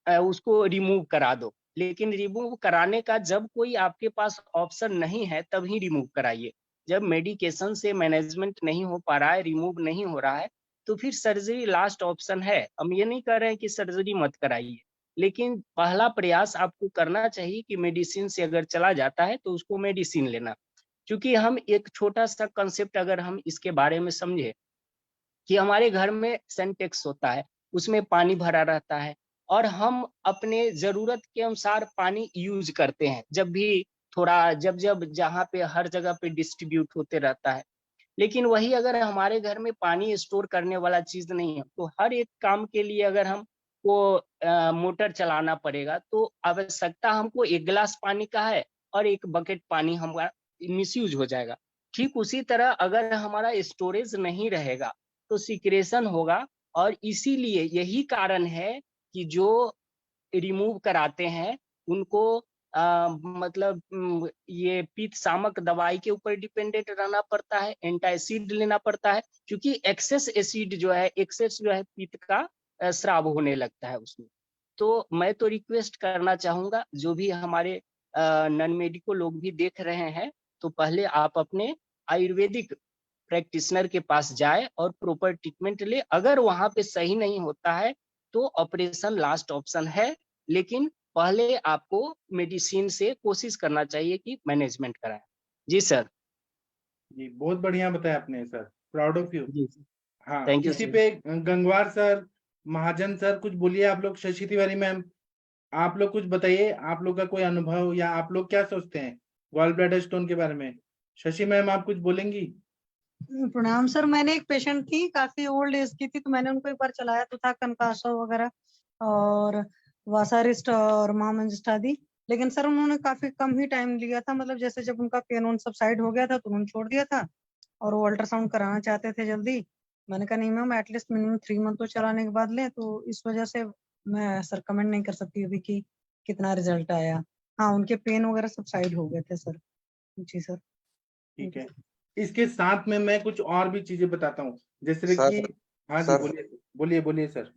उसको रिमूव करा दो, लेकिन रिमूव कराने का जब कोई आपके पास ऑप्शन नहीं है तभी रिमूव कराइए। जब मेडिकेशन से मैनेजमेंट नहीं हो पा रहा है, रिमूव नहीं हो रहा है, तो फिर सर्जरी लास्ट ऑप्शन है। हम ये नहीं कह रहे हैं कि सर्जरी मत कराइए, लेकिन पहला प्रयास आपको करना चाहिए कि मेडिसिन से अगर चला जाता है तो उसको मेडिसिन लेना। क्योंकि हम एक छोटा सा कंसेप्ट अगर हम इसके बारे में समझे कि हमारे घर में सेंटेक्स होता है, उसमें पानी भरा रहता है, और हम अपने जरूरत के अनुसार पानी यूज करते हैं, जब भी थोड़ा जब जब जहाँ पे हर जगह पे डिस्ट्रीब्यूट होते रहता है। लेकिन वही अगर हमारे घर में पानी स्टोर करने वाला चीज नहीं है, तो हर एक काम के लिए अगर हमको मोटर चलाना पड़ेगा, तो आवश्यकता हमको 1 गिलास पानी का है और 1 बकेट पानी हमारा मिसयूज हो जाएगा। ठीक उसी तरह अगर हमारा स्टोरेज नहीं रहेगा तो सिक्रेशन होगा, और इसीलिए यही कारण है कि जो रिमूव कराते हैं उनको मतलब ये पित्त शामक दवाई के ऊपर डिपेंडेंट रहना पड़ता है, एंटासिड लेना पड़ता है, क्योंकि एक्सेस एसिड जो है, एक्सेस जो है पित्त का स्राव होने लगता है उसमें। तो मैं तो रिक्वेस्ट करना चाहूंगा, जो भी हमारे नॉन मेडिकल लोग भी देख रहे हैं, तो पहले आप अपने आयुर्वेदिक प्रैक्टिशनर के पास जाए और प्रॉपर ट्रीटमेंट ले। अगर वहां पे सही नहीं होता है तो ऑपरेशन लास्ट ऑप्शन है, लेकिन पहले आपको मेडिसिन से कोशिश करना चाहिए कि मैनेजमेंट कराएं। जी सर। जी बहुत बढ़िया बताया आपने सर, प्राउड ऑफ यू। जी हाँ, थैंक यू इसी सर। पे गंगवार सर, महाजन सर कुछ बोलिए आप लोग। शशि तिवारी मैम, आप लोग कुछ बताइए, आप लोग का कोई अनुभव या आप लोग क्या सोचते हैं गॉल ब्लैडर स्टोन के बारे में। शशि मैम आप कुछ बोलेंगी? प्रणाम सर। मैंने एक पेशेंट थी, काफी ओल्ड एज की थी, तो मैंने उनको एक बार चलाया तो था कंकासो वगैरह और वासारिस्ट और महामंजिष्ठ आदि, लेकिन सर उन्होंने काफी कम ही टाइम लिया था। मतलब जैसे जब उनका पेन ऑन सबसाइड हो गया था तो उन्होंने छोड़ दिया था, और वो अल्ट्रासाउंड कराना चाहते थे जल्दी। मैंने कहा नहीं मैम, एटलीस्ट मिनिमम 3 मंथ तो चलाने के बाद लें। तो इस वजह से मैं सर कमेंट नहीं कर सकती अभी कि कितना रिजल्ट आया। हाँ, उनके पेन वगैरह सबसाइड हो गए थे सर। जी सर। ठीक है, इसके साथ में मैं कुछ और भी चीजें बताता हूँ, जैसे सर, कि हाँ जी सर। बोलिए बोलिए बोलिए सर।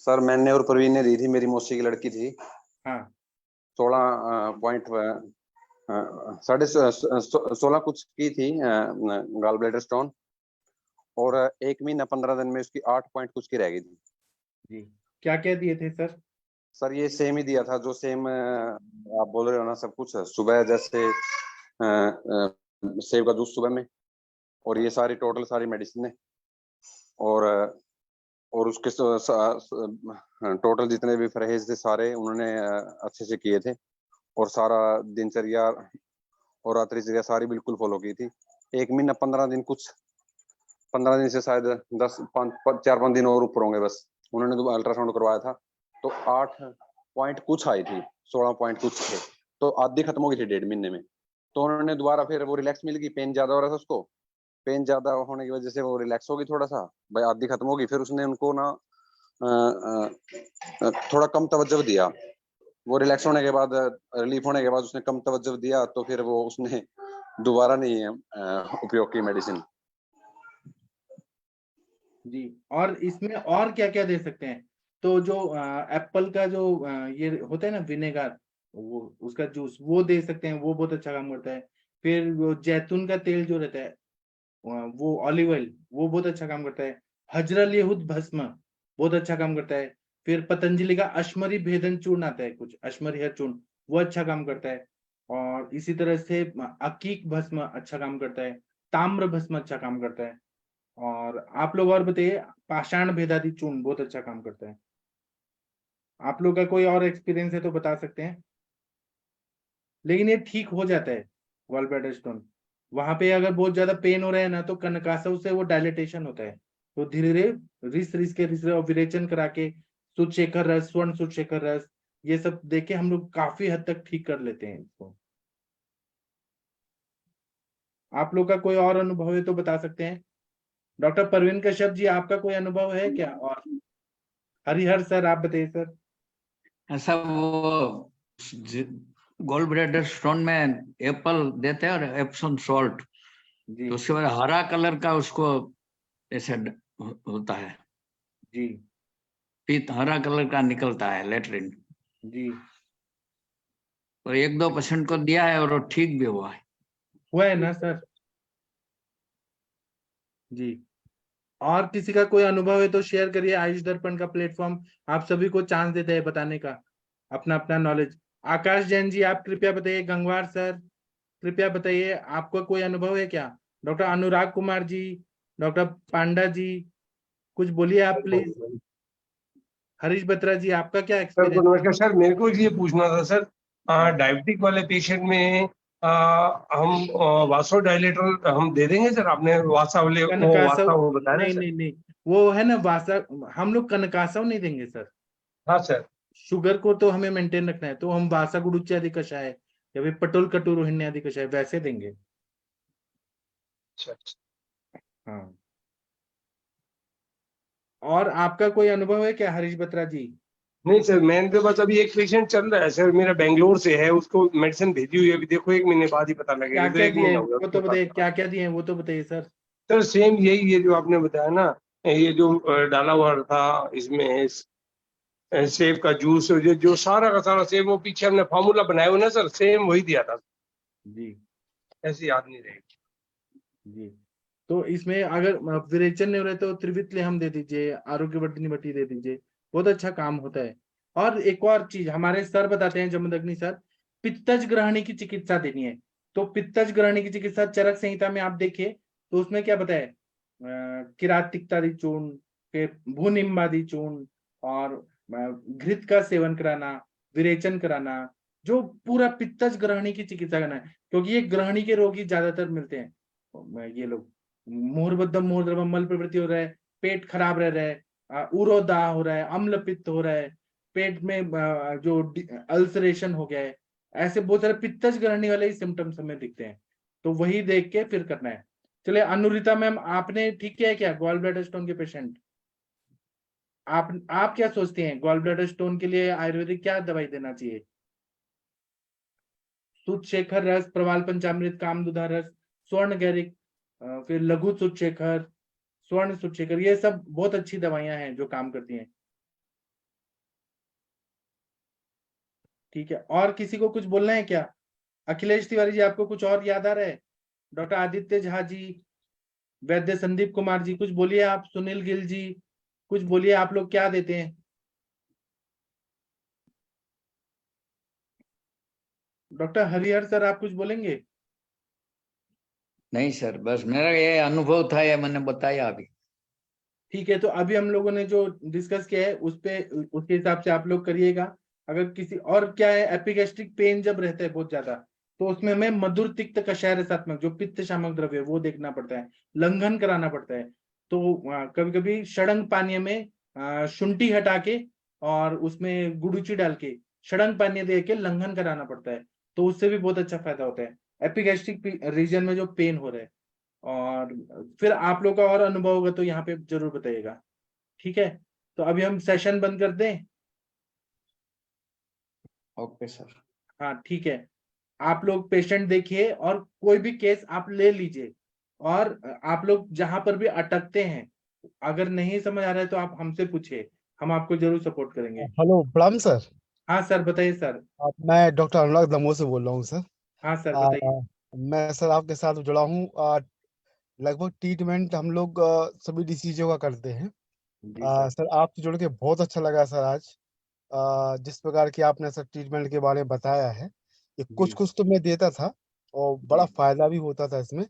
सर मैंने और प्रवीण ने दी थी, मेरी मौसी की लड़की थी। हाँ 16 कुछ की थी गॉल ब्लैडर स्टोन, और 1 महीना 15 दिन में उसकी 8 पॉइंट कुछ की रह गई थी। जी, क्या क्या दिए थे सर? सर ये सेम ही दिया था जो सेम आप बोल रहे हो ना, सब कुछ सुबह जैसे सेब का जूस सुबह में, और ये सारी टोटल सारी मेडिसिन है, और उसके टोटल जितने भी परहेज थे सारे उन्होंने अच्छे से किए थे, और सारा दिनचर्या और रात्रिचर्या सारी बिल्कुल फॉलो की थी। 1 महीना 15 दिन, कुछ 15 दिन से शायद 4-5 दिन और ऊपर होंगे बस। उन्होंने तो अल्ट्रासाउंड करवाया था तो 8 पॉइंट कुछ आई थी, 16 पॉइंट कुछ थे, तो आधी खत्म हो गई थी 1.5 महीने में। तो उन्होंने दोबारा फिर वो रिलैक्स मिल गई, पेन ज्यादा हो रहा था उसको, पेन ज्यादा होने की वजह से वो रिलैक्स हो गई थोड़ा सा, भाई आधी खत्म हो गई। फिर उसने उनको ना थोड़ा कम तवज्जो दिया, वो रिलैक्स होने के बाद, रिलीफ होने के बाद उसने कम तवज्जो दिया, तो फिर वो उसने दोबारा नहीं उपयोग की मेडिसिन। जी, और इसमें और क्या क्या दे सकते हैं? तो जो एप्पल का जो ये होता है ना विनेगर, वो उसका जूस वो दे सकते हैं, वो बहुत अच्छा काम करता है। फिर वो जैतून का तेल जो रहता है, वो ऑलिव ऑयल, वो बहुत अच्छा काम करता है। हजरल यहूद भस्म बहुत अच्छा काम करता है। फिर पतंजलि का अश्मरी भेदन चूर्ण आता है, कुछ अश्मरी चूर्ण, वो अच्छा काम करता है। और इसी तरह से अकीक भस्म अच्छा काम करता है, ताम्र भस्म अच्छा काम करता है। और आप लोग और बताइए, पाषाण भेदादि चूर्ण बहुत अच्छा काम करता है। आप लोग का कोई और एक्सपीरियंस है तो बता सकते हैं। लेकिन ये ठीक हो जाता है गॉल ब्लैडर स्टोन। वहां पे अगर बहुत ज्यादा पेन हो रहा है ना, तो कनकासव से वो डायलिटेशन होता है, तो धीरे धीरे रिस विरेचन करा के शुद्ध शेखर रस, स्वर्ण शुद्ध शेखर रस, ये सब देके हम लोग काफी हद तक ठीक कर लेते हैं इसको। आप लोग का कोई और अनुभव है तो बता सकते हैं। डॉक्टर परवीन कश्यप जी, आपका कोई अनुभव है क्या? और हरिहर सर, आप बताइए सर। ऐसा वो गोल्ड ब्लैडर स्टोन में एप्पल देते हैं और एप्सम सॉल्ट, जी तो उसके बाद हरा कलर का उसको ऐसे होता है, जी पीत हरा कलर का निकलता है लेटरिन। जी, और 1-2% को दिया है और वो ठीक भी हुआ है। हुआ है ना सर? जी। और किसी का कोई अनुभव है तो शेयर करिए। आयुष दर्पण का प्लेटफॉर्म आप सभी को चांस देता है बताने का अपना अपना नॉलेज। आकाश जैन जी, आप कृपया बताइए। गंगवार सर, कृपया बताइए, आपका कोई अनुभव है क्या? डॉक्टर अनुराग कुमार जी, डॉक्टर पांडा जी, कुछ बोलिए आप प्लीज। हरीश बत्रा जी, आपका क्या सर एक्सपीरियंस? नमस्कार सर, मेरे को ये पूछना था सर, हाँ। डायबिटिक वाले पेशेंट में हम वासोडाइलेटर हम दे देंगे सर? आपने वासा वाले कनकासव, वो बताया ना नहीं सर? नहीं नहीं, वो है ना वासा, हम लोग कनकासव नहीं देंगे सर। हाँ सर। शुगर को तो हमें मेंटेन रखना है, तो हम वासा गुडुच्य आदि कषाय या फिर पटोल कटोरोहिण्य आदि कषाय वैसे देंगे। अच्छा अच्छा। हाँ। और आपका कोई अनुभव है क्या हरीश बत्रा जी? नहीं सर, मेरे पास अभी एक पेशेंट चल रहा है सर, मेरा बेंगलोर से है, उसको मेडिसिन भेजी हुई है, अभी देखो 1 महीने बाद ही पता लगेगा। क्या तो क्या 1 दिए महीना हो गया वो उसके तो पास। बताइए, क्या क्या दिए वो तो बताइए सर। सर सेम यही है जो आपने बताया ना, ये जो डाला हुआ था इसमें सेब का जूस, जो सारा का सारा सेब, वो पीछे हमने फार्मूला बनाया हुआ ना सर, सेम वही दिया था। जी ऐसे याद नहीं रहेगी। जी। तो इसमें अगर विरेचन नहीं हो रहा है तो त्रिवितले हम दे दीजिए, आरोग्यवर्धिनी बटी दे दीजिए, बहुत अच्छा काम होता है। और एक और चीज हमारे सर बताते हैं, जमदग्नि सर, पित्तज ग्रहणी की चिकित्सा देनी है। तो पित्तज ग्रहणी की चिकित्सा चरक संहिता में आप देखिए, तो उसमें क्या बताया, किरातिकतादि चूर्ण, फिर भूनिम्बादि चूर्ण, और घृत का सेवन कराना, विरेचन कराना, जो पूरा पित्तज ग्रहणी की चिकित्सा करना है। क्योंकि ये ग्रहणी के रोगी ज्यादातर मिलते हैं, ये लोग मूर्बद्धम मूर्द्रवम, मल प्रवृत्ति हो रहा है, पेट खराब रह रहा है, उरोदाह हो रहा है, अम्ल पित्त हो रहा है, पेट में जो अल्सरेशन हो गया है, ऐसे बहुत सारे पित्तज ग्रहणी वाले ही सिम्टम्स हमें दिखते हैं। तो वही देख के फिर करना है। चलिए अनुरिता मैम, आपने ठीक किया है क्या गॉल ब्लैडर स्टोन के पेशेंट? आप क्या सोचते हैं, गॉल ब्लैडर स्टोन के लिए आयुर्वेदिक क्या दवाई देना चाहिए? शुद्ध शेखर रस, प्रवाल पंचामृत, कामदुधा रस, स्वर्ण गैरिक, फिर लघु शुद्ध शेखर, स्वर्ण शुद्ध शेखर, ये सब बहुत अच्छी दवाइयां हैं जो काम करती हैं। ठीक है, और किसी को कुछ बोलना है क्या? अखिलेश तिवारी जी, आपको कुछ और याद आ रहा है? डॉक्टर आदित्य झा जी, वैद्य संदीप कुमार जी, कुछ बोलिए आप। सुनील गिल जी, कुछ बोलिए, आप लोग क्या देते हैं? डॉक्टर हरिहर सर, आप कुछ बोलेंगे? नहीं सर, बस मेरा ये अनुभव था, ये मैंने बताया अभी। ठीक है, तो अभी हम लोगों ने जो डिस्कस किया है उस पे, उसके हिसाब से आप लोग करिएगा। अगर किसी और क्या है, एपिगैस्ट्रिक पेन जब रहता है बहुत ज्यादा, तो उसमें हमें मधुर तिक्त कषाय रसात्मक जो पित्त शामक द्रव्य है वो देखना पड़ता है, लंघन कराना पड़ता है। तो कभी कभी षडंग पानीय में शुंठी हटा के और उसमें गुड़ुची डाल के षडंग पानीय दे के लंघन कराना पड़ता है, तो उससे भी बहुत अच्छा फायदा होता है एपिगैस्ट्रिक रीजन में जो पेन हो रहा है। और फिर आप लोग का और अनुभव होगा तो यहाँ पे जरूर बताइएगा। ठीक है, तो अभी हम सेशन बंद कर दें। Okay sir. हाँ ठीक है, आप लोग पेशेंट देखिए और कोई भी केस आप ले लीजिए, और आप लोग जहां पर भी अटकते हैं, अगर नहीं समझ आ रहा है तो आप हमसे पूछिए, हम आपको जरूर सपोर्ट करेंगे। हेलो प्रणाम सर। हाँ सर, बताइए सर। मैं डॉक्टर अनुराग दमोह से बोल रहा हूँ सर। हाँ सर, आ, बताइए। मैं सर आपके साथ जुड़ा हूँ। लगभग ट्रीटमेंट हम लोग सभी डिसीजों का करते हैं। जी सर। सर आपसे जुड़ के बहुत अच्छा लगा सर आज। जिस प्रकार की आपने सर ट्रीटमेंट के बारे में बताया है, ये कुछ जी कुछ तो मैं देता था और बड़ा जी फायदा भी होता था इसमें।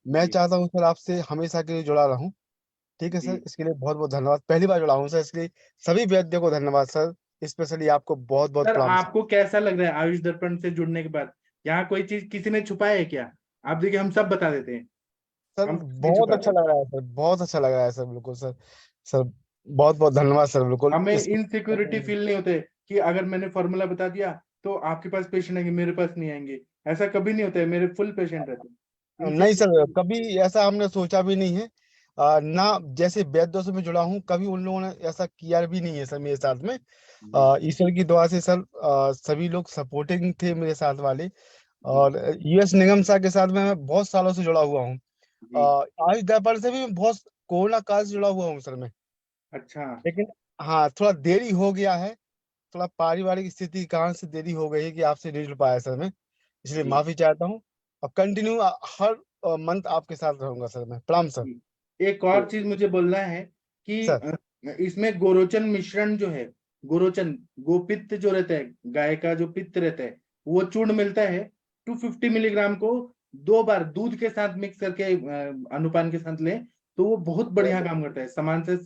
मैं जी चाहता हूँ सर आपसे हमेशा के लिए जुड़ा रहूं। ठीक है जी सर, इसके लिए बहुत बहुत धन्यवाद। पहली बार जुड़ा हूँ सर, इसके लिए सभी वैद्य को धन्यवाद सर। स्पेशली आपको बहुत बहुत सर, प्रणाम सर। आपको कैसा लग रहा है आयुष दर्पण से जुड़ने के बाद? यहाँ कोई चीज किसी ने छुपाया है क्या? आप देखिए, हम सब बता देते हैं, सर हम कुछ नहीं बहुत अच्छा छुपाते। लग रहा है सर, बहुत अच्छा लग रहा है सर, बिल्कुल सर। सर बहुत बहुत धन्यवाद सर, बिल्कुल हमें इस इनसिक्योरिटी फील नहीं होते कि अगर मैंने फॉर्मूला बता दिया तो आपके पास पेशेंट आएंगे, मेरे पास नहीं आएंगे। ऐसा कभी नहीं होता है, मेरे फुल पेशेंट रहते हैं। नहीं सर, इनसिक्योरिटी। कभी ऐसा हमने सोचा भी नहीं है। ना जैसे वैद्यों से मैं जुड़ा हूँ, कभी उन लोगों ने ऐसा किया भी नहीं है सर मेरे साथ में। जी ईश्वर की दुआ से सर सभी लोग सपोर्टिंग थे मेरे साथ वाले। जी और यूएस निगम साहब के साथ में मैं बहुत सालों से जुड़ा हुआ हूँ। जी। आयुष दर्पण से भी मैं बहुत कोरोना काल से जुड़ा हुआ हूँ सर मैं। अच्छा। लेकिन हाँ, थोड़ा देरी हो गया है। थोड़ा पारिवारिक स्थिति के कारण से देरी हो गई है कि आपसे नहीं जुड़ पाया सर मैं, इसलिए जी माफी चाहता हूँ। और कंटिन्यू हर मंथ आपके साथ रहूंगा सर मैं। प्रणाम सर। जी। एक और चीज मुझे बोलना है कि सर इसमें गोरोचन मिश्रण जो है, गोरोचन, गोपित्त जो रहता है, गाय का जो पित्त रहता है, वो चूर्ण मिलता है। 250 मिलीग्राम को 2 बार दूध के साथ मिक्स करके अनुपान के साथ लें, तो वो बहुत बढ़िया काम करता है। समान से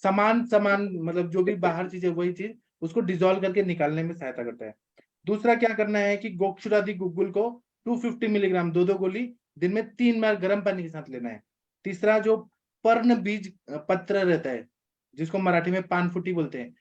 समान समान, मतलब जो भी बाहर चीज है वही चीज उसको डिजोल्व करके निकालने में सहायता करता है। दूसरा क्या करना है कि गोक्षुरादि गुग्गुल को 250 मिलीग्राम 2 2 गोली दिन में 3 बार गर्म पानी के साथ लेना है। तीसरा, जो पर्ण बीज पत्र रहता है, जिसको मराठी में पानफुटी बोलते हैं,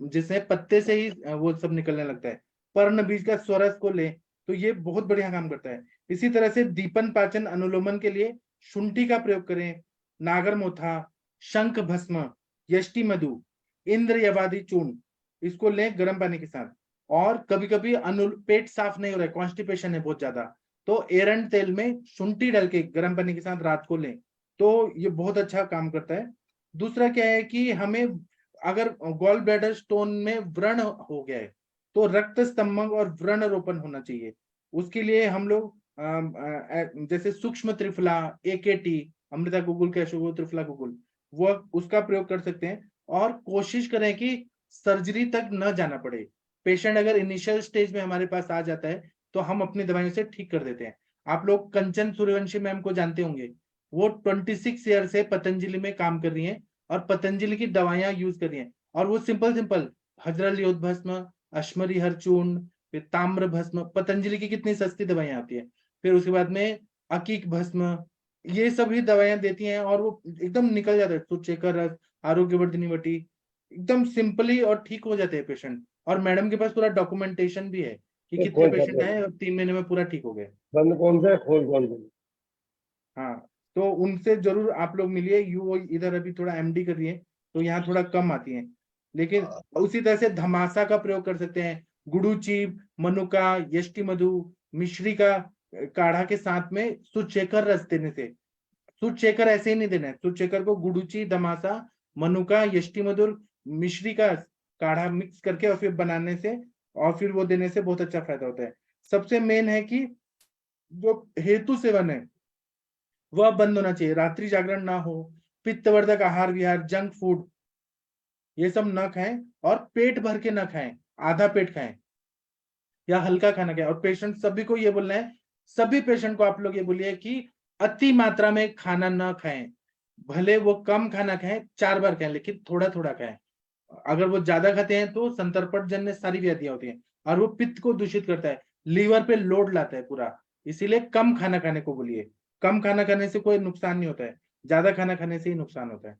जिससे पत्ते से ही वो सब निकलने लगता है, पर्ण बीज का स्वरस को ले, तो ये बहुत बढ़िया काम करता है। इसी तरह से दीपन पाचन अनुलोमन के लिए शुंठी का प्रयोग करें। नागर मोथा, शंख भस्म, यष्टि मधु, इंद्र यवादि चूर्ण, इसको लें गर्म पानी के साथ। और कभी कभी पेट साफ नहीं हो रहा है, कॉन्स्टिपेशन है बहुत ज्यादा, तो एरंड तेल में शुंठी डाल के गर्म पानी के साथ रात को लें, तो ये बहुत अच्छा काम करता है। दूसरा क्या है कि हमें अगर गॉल ब्लैडर स्टोन में व्रण हो गया है, तो रक्त स्तंभन और व्रण रोपण होना चाहिए। उसके लिए हम लोग जैसे सूक्ष्म त्रिफला, एकेटी, अमृता गुगुल, कैशोगो त्रिफला गुगुल, वो उसका प्रयोग कर सकते हैं। और कोशिश करें कि सर्जरी तक न जाना पड़े। पेशेंट अगर इनिशियल स्टेज में हमारे पास आ जाता है तो हम अपनी दवाइयों से ठीक कर देते हैं। आप लोग कंचन सूर्यवंशी मैम को जानते होंगे, वो 26 ईयर से पतंजलि में काम कर रही हैं और पतंजलि की दवाइयां यूज कर रही हैं। और वो सिंपल सिंपल हजरल योद्ध भस्म, अश्मरी हर चूर्ण, फिर ताम्र भस्म, पतंजलि की कितनी सस्ती दवाइयां आती है, फिर उसके बाद में अकीक भस्म, ये सभी दवाइयां देती हैं और वो एकदम निकल जाता है। सुचेकर रस, आरोग्यवर्धिनी वटी, एकदम सिंपली और ठीक हो जाते हैं पेशेंट। और मैडम के पास पूरा डॉक्यूमेंटेशन भी है कि ये कितने कौन सा पेशेंट बंद? आए और 3 महीने में पूरा ठीक हो गए। बंद कौन सा है, खोल कौन सा? हाँ, तो उनसे जरूर आप लोग मिलिए। वो इधर अभी थोड़ा एमडी कर रही है, तो यहाँ थोड़ा कम आती है। लेकिन उसी तरह से धमासा का प्रयोग कर सकते हैं। गुडुची, मनुका, यष्टि मधु, मिश्री का काढ़ा के साथ में सुचेकर रस देने से। सुचेकर ऐसे ही नहीं देना है, सुचेकर को गुडुची, धमासा, मनुका, यष्टि मधुर, मिश्री का काढ़ा मिक्स करके और फिर बनाने से और फिर वो देने से बहुत अच्छा फायदा होता है। सबसे मेन है कि जो हेतु सेवन है वह बंद होना चाहिए। रात्रि जागरण ना हो, पित्तवर्धक आहार विहार, जंक फूड, ये सब न खाएं। और पेट भर के न खाएं, आधा पेट खाएं या हल्का खाना खाएं। और पेशेंट सभी को ये बोलना है, सभी पेशेंट को आप लोग ये बोलिए कि अति मात्रा में खाना न खाएं। भले वो कम खाना खाएं, 4 बार खाएं, लेकिन थोड़ा थोड़ा खाएं। अगर वो ज्यादा खाते हैं तो संतर्पण जन्य सारी व्याधियां होती हैं और वो पित्त को दूषित करता है, लीवर पे लोड लाता है पूरा। इसीलिए कम खाना खाने को बोलिए। कम खाना खाने से कोई नुकसान नहीं होता है, ज्यादा खाना खाने से ही नुकसान होता है।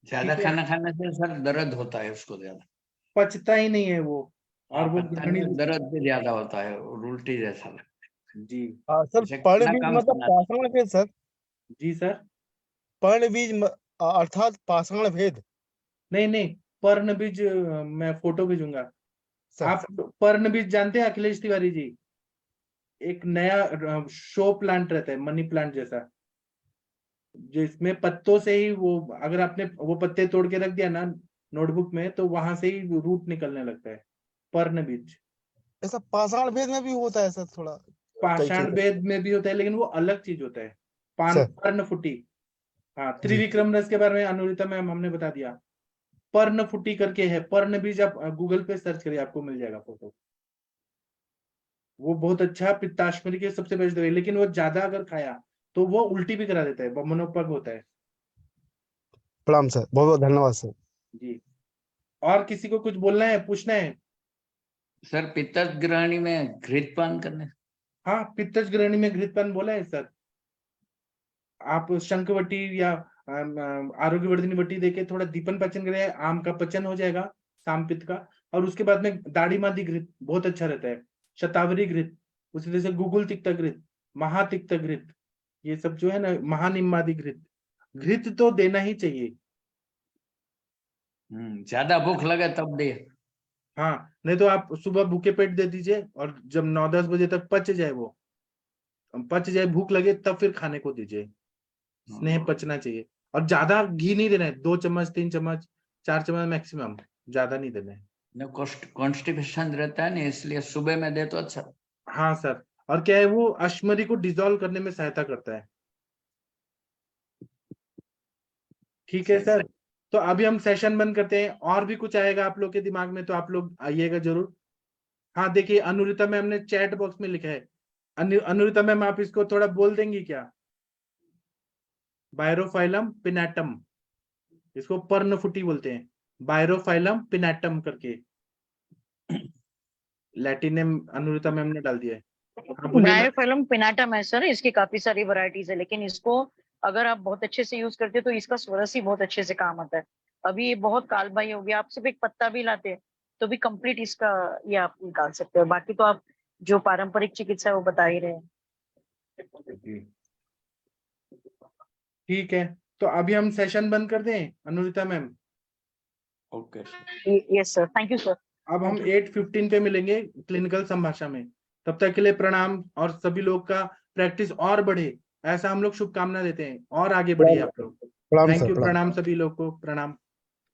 ज्यादा ठीक है, खाना खाने से सर दर्द होता है उसको ज्यादा। पचता ही नहीं है वो, और हाँ, वो पता ग्रहणी नहीं, दर्द भी ज्यादा होता है और उल्टी जैसा लगता जी सर है। जैसे पर्ण खाना बीज कम मतलब खाना पाषाण भेद सर? जी सर। पर्ण बीज अर्थात पाषाण भेद? नहीं नहीं, पर्ण बीज मैं फोटो भेजूंगा। सर आप पर्ण बीज जानते हैं अखिलेश तिवारी जी? एक नया शो प्लांट रहता है, मनी प्लांट जैसा, जिसमें पत्तों से ही वो, अगर आपने वो पत्ते तोड़ के रख दिया ना नोटबुक में, तो वहां से ही रूट निकलने लगता है, पर्ण बीज। ऐसा पाषाण भेद में भी होता है सर थोड़ा? कई पाषाण कई भेद में भी होता है, लेकिन वो अलग चीज होता है। सर। पर्ण फुटी। हाँ, जी त्रिविक्रम रस के बारे में अनुरिता मैम हमने बता दिया। पर्ण फुटी करके है, पर्ण बीज, आप गूगल पे सर्च करिए, आपको मिल जाएगा फोटो। वो बहुत अच्छा पित्ताश्मरी के सबसे बेस्ट दवाई, लेकिन वो ज्यादा अगर खाया तो वो उल्टी भी करा देता है, मनोपग होता है। प्रणाम सर, बहुत बहुत धन्यवाद सर। जी, और किसी को कुछ बोलना है, पूछना है? सर पित्तज ग्रहणी में घृतपान करने। हाँ, पित्तज ग्रहणी में घृतपान बोला है सर। आप शंखवटी या आरोग्यवर्धिनी वटी देके थोड़ा दीपन पचन करें, आम का पचन हो जाएगा, सामपित्त का। और उसके बाद में दाढ़ी मादी घृत बहुत अच्छा रहता है, शतावरी घृत, उसी तरह से गुगुल तिक्त घृत, महातिक्त घृत, ये सब जो है ना, महानिम्बादी घृत, घृत तो देना ही चाहिए। ज्यादा भूख लगे तब दे। हाँ, नहीं तो आप सुबह भूखे पेट दे दीजिए, और जब 9-10 बजे तक पच जाए, वो पच जाए, भूख लगे, तब फिर खाने को दीजिए। स्नेह पचना चाहिए। और ज्यादा घी नहीं देना है, 2 चम्मच 3 चम्मच 4 चम्मच मैक्सिमम, ज्यादा नहीं देना है। कॉन्स्टिपेशन रहता है ना, इसलिए सुबह में दे तो अच्छा। हाँ सर, और क्या है, वो अश्मरी को डिसॉल्व करने में सहायता करता है। ठीक है सर, तो अभी हम सेशन बंद करते हैं। और भी कुछ आएगा आप लोग के दिमाग में तो आप लोग आइएगा जरूर। हाँ, देखिए अनुरिता मैम ने चैट बॉक्स में लिखा है। अनुरिता मैम, आप इसको थोड़ा बोल देंगी क्या? बायरोफाइलम पिनाटम, इसको पर्णफुटी बोलते हैं, बायरोफाइलम पिनाटम करके लैटिन नेम अनुरिता मैम ने डाल दिया है। हाँ, बोलिए मैम। बायोफिल्म पिनाटम है सर, इसकी काफी सारी वैरायटीज है, लेकिन इसको अगर आप बहुत अच्छे से यूज करते हो तो इसका स्वरस ही बहुत अच्छे से काम आता है। अभी ये बहुत कालबाई हो गया, आप सिर्फ एक पत्ता भी लाते तो भी कंप्लीट इसका ये आप निकाल सकते हो। बाकी तो आप जो पारंपरिक चिकित्सा है वो बता ही रहे हैं। ठीक है, तो अभी हम सेशन बंद कर दें Anurita ma'am? Okay. Yes sir, thank you sir. अब हम 8:15 पे मिलेंगे क्लिनिकल संभाषा में। तब तक के लिए प्रणाम, और सभी लोग का प्रैक्टिस और बढ़े, ऐसा हम लोग शुभकामना देते हैं, और आगे बढ़िए आप लोग। प्रणाम थैंक सर, यू, प्रणाम। प्रणाम सभी लोग को, प्रणाम।